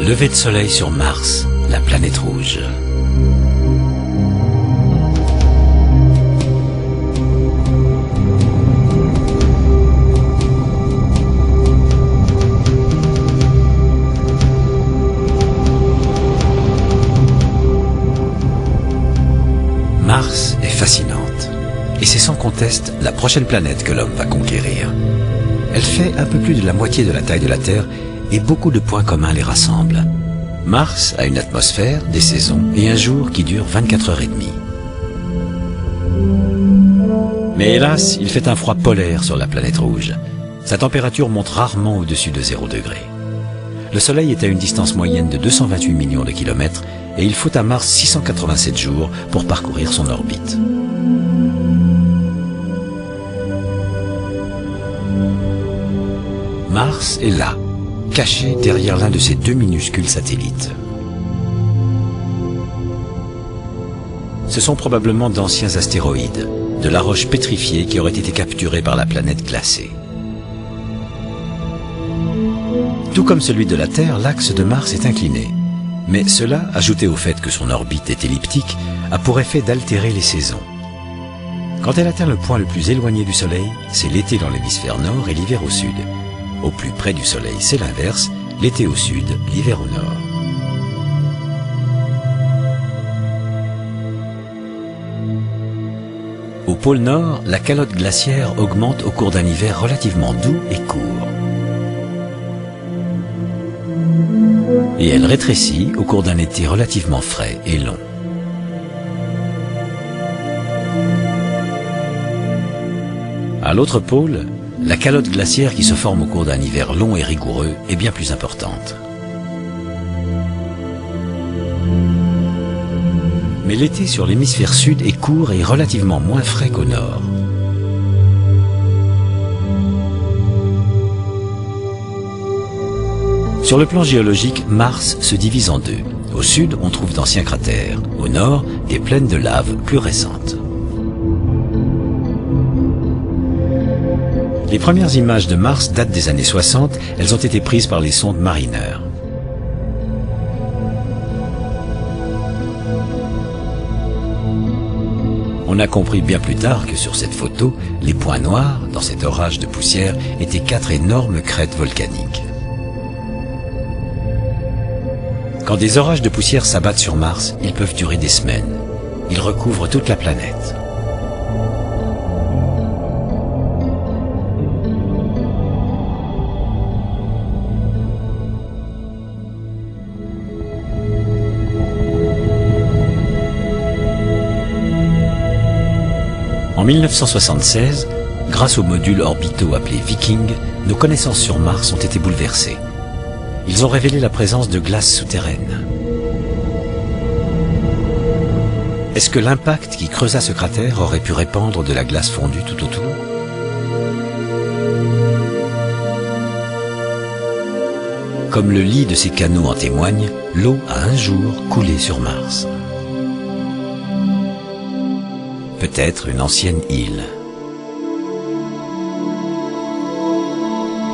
Lever de soleil sur Mars, la planète rouge. Mars est fascinante, et c'est sans conteste la prochaine planète que l'homme va conquérir. Elle fait un peu plus de la moitié de la taille de la Terre, et beaucoup de points communs les rassemblent. Mars a une atmosphère, des saisons et un jour qui dure 24 heures et demie. Mais hélas, il fait un froid polaire sur la planète rouge. Sa température monte rarement au-dessus de 0 degré. Le Soleil est à une distance moyenne de 228 millions de kilomètres et il faut à Mars 687 jours pour parcourir son orbite. Mars est là, caché derrière l'un de ces deux minuscules satellites. Ce sont probablement d'anciens astéroïdes, de la roche pétrifiée qui aurait été capturée par la planète glacée. Tout comme celui de la Terre, l'axe de Mars est incliné. Mais cela, ajouté au fait que son orbite est elliptique, a pour effet d'altérer les saisons. Quand elle atteint le point le plus éloigné du Soleil, c'est l'été dans l'hémisphère nord et l'hiver au sud. Au plus près du Soleil, c'est l'inverse, l'été au sud, l'hiver au nord. Au pôle Nord, la calotte glaciaire augmente au cours d'un hiver relativement doux et court. Et elle rétrécit au cours d'un été relativement frais et long. À l'autre pôle, la calotte glaciaire qui se forme au cours d'un hiver long et rigoureux est bien plus importante. Mais l'été sur l'hémisphère sud est court et relativement moins frais qu'au nord. Sur le plan géologique, Mars se divise en deux. Au sud, on trouve d'anciens cratères. Au nord, des plaines de lave plus récentes. Les premières images de Mars datent des années 60. Elles ont été prises par les sondes Mariner. On a compris bien plus tard que sur cette photo, les points noirs, dans cet orage de poussière, étaient 4 énormes crêtes volcaniques. Quand des orages de poussière s'abattent sur Mars, ils peuvent durer des semaines. Ils recouvrent toute la planète. En 1976, grâce aux modules orbitaux appelés Viking, nos connaissances sur Mars ont été bouleversées. Ils ont révélé la présence de glace souterraine. Est-ce que l'impact qui creusa ce cratère aurait pu répandre de la glace fondue tout autour? Comme le lit de ces canaux en témoigne, l'eau a un jour coulé sur Mars. Peut-être une ancienne île.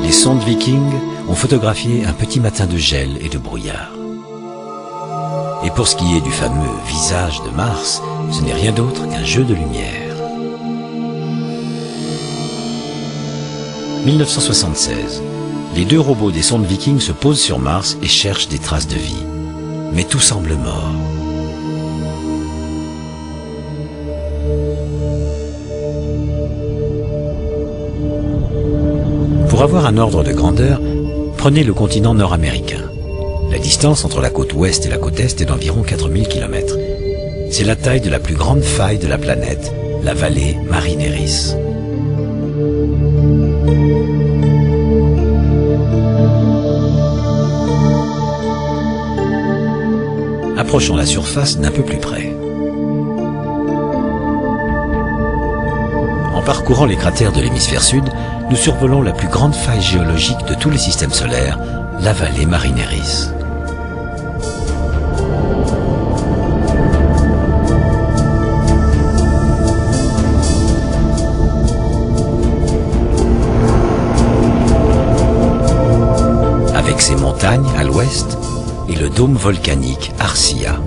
Les sondes Viking ont photographié un petit matin de gel et de brouillard. Et pour ce qui est du fameux visage de Mars, ce n'est rien d'autre qu'un jeu de lumière. 1976. Les deux robots des sondes Viking se posent sur Mars et cherchent des traces de vie. Mais tout semble mort. Pour avoir un ordre de grandeur, prenez le continent nord-américain. La distance entre la côte ouest et la côte est est d'environ 4000 km. C'est la taille de la plus grande faille de la planète, la vallée Marineris. Approchons la surface d'un peu plus près. En parcourant les cratères de l'hémisphère sud, nous survolons la plus grande faille géologique de tous les systèmes solaires, la vallée Marineris. Avec ses montagnes à l'ouest et le dôme volcanique Arcia.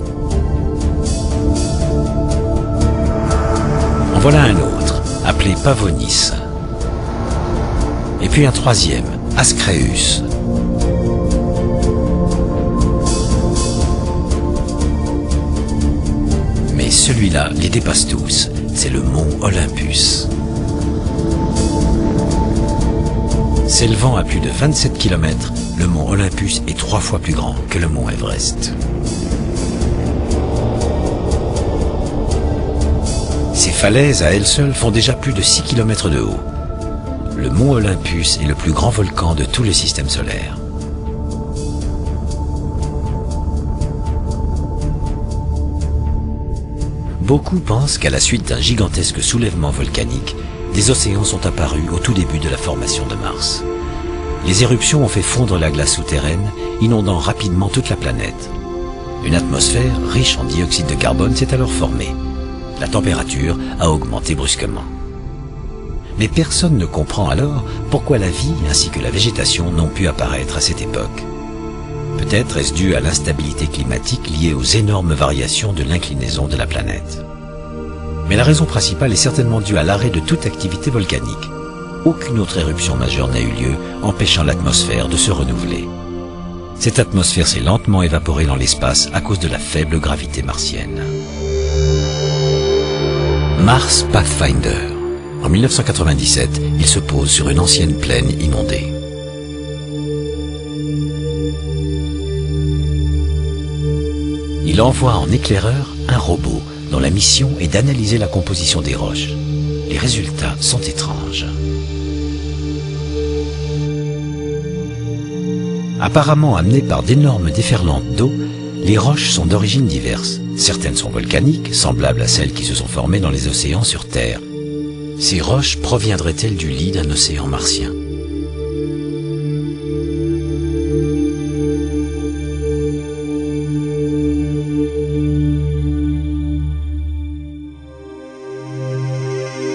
En voilà un autre, appelé Pavonis. Et puis un troisième, Ascreus. Mais celui-là les dépasse tous, c'est le mont Olympus. S'élevant à plus de 27 km, le mont Olympus est 3 fois plus grand que le mont Everest. Ces falaises à elles seules font déjà plus de 6 km de haut. Le mont Olympus est le plus grand volcan de tout le système solaire. Beaucoup pensent qu'à la suite d'un gigantesque soulèvement volcanique, des océans sont apparus au tout début de la formation de Mars. Les éruptions ont fait fondre la glace souterraine, inondant rapidement toute la planète. Une atmosphère riche en dioxyde de carbone s'est alors formée. La température a augmenté brusquement. Mais personne ne comprend alors pourquoi la vie ainsi que la végétation n'ont pu apparaître à cette époque. Peut-être est-ce dû à l'instabilité climatique liée aux énormes variations de l'inclinaison de la planète. Mais la raison principale est certainement due à l'arrêt de toute activité volcanique. Aucune autre éruption majeure n'a eu lieu, empêchant l'atmosphère de se renouveler. Cette atmosphère s'est lentement évaporée dans l'espace à cause de la faible gravité martienne. Mars Pathfinder. En 1997, il se pose sur une ancienne plaine inondée. Il envoie en éclaireur un robot dont la mission est d'analyser la composition des roches. Les résultats sont étranges. Apparemment amenées par d'énormes déferlantes d'eau, les roches sont d'origines diverses. Certaines sont volcaniques, semblables à celles qui se sont formées dans les océans sur Terre. Ces roches proviendraient-elles du lit d'un océan martien ?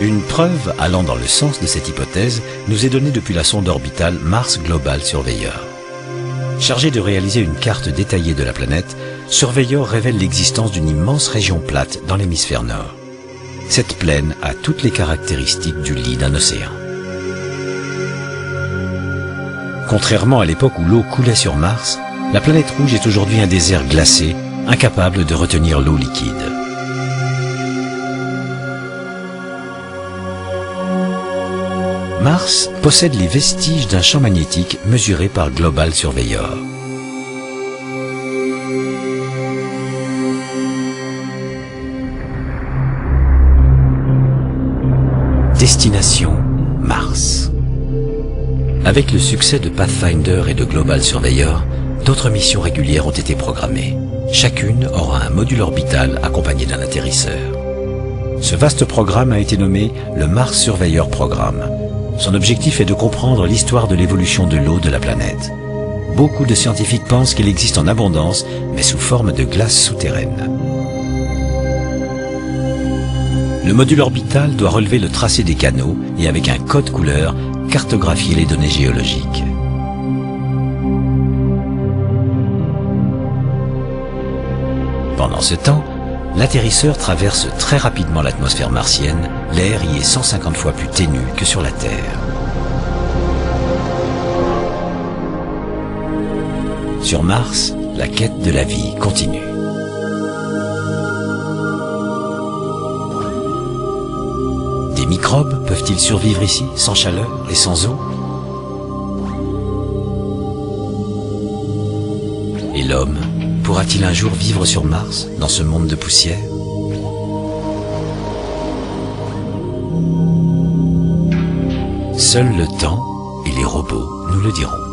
Une preuve allant dans le sens de cette hypothèse nous est donnée depuis la sonde orbitale Mars Global Surveyor. Chargée de réaliser une carte détaillée de la planète, Surveyor révèle l'existence d'une immense région plate dans l'hémisphère nord. Cette plaine a toutes les caractéristiques du lit d'un océan. Contrairement à l'époque où l'eau coulait sur Mars, la planète rouge est aujourd'hui un désert glacé, incapable de retenir l'eau liquide. Mars possède les vestiges d'un champ magnétique mesuré par Global Surveyor. Destination Mars. Avec le succès de Pathfinder et de Global Surveyor, d'autres missions régulières ont été programmées. Chacune aura un module orbital accompagné d'un atterrisseur. Ce vaste programme a été nommé le Mars Surveyor Programme. Son objectif est de comprendre l'histoire de l'évolution de l'eau de la planète. Beaucoup de scientifiques pensent qu'elle existe en abondance, mais sous forme de glace souterraine. Le module orbital doit relever le tracé des canaux et avec un code couleur, cartographier les données géologiques. Pendant ce temps, l'atterrisseur traverse très rapidement l'atmosphère martienne. L'air y est 150 fois plus ténu que sur la Terre. Sur Mars, la quête de la vie continue. Des microbes peuvent-ils survivre ici, sans chaleur et sans eau? Et l'homme pourra-t-il un jour vivre sur Mars, dans ce monde de poussière? Seul le temps et les robots nous le diront.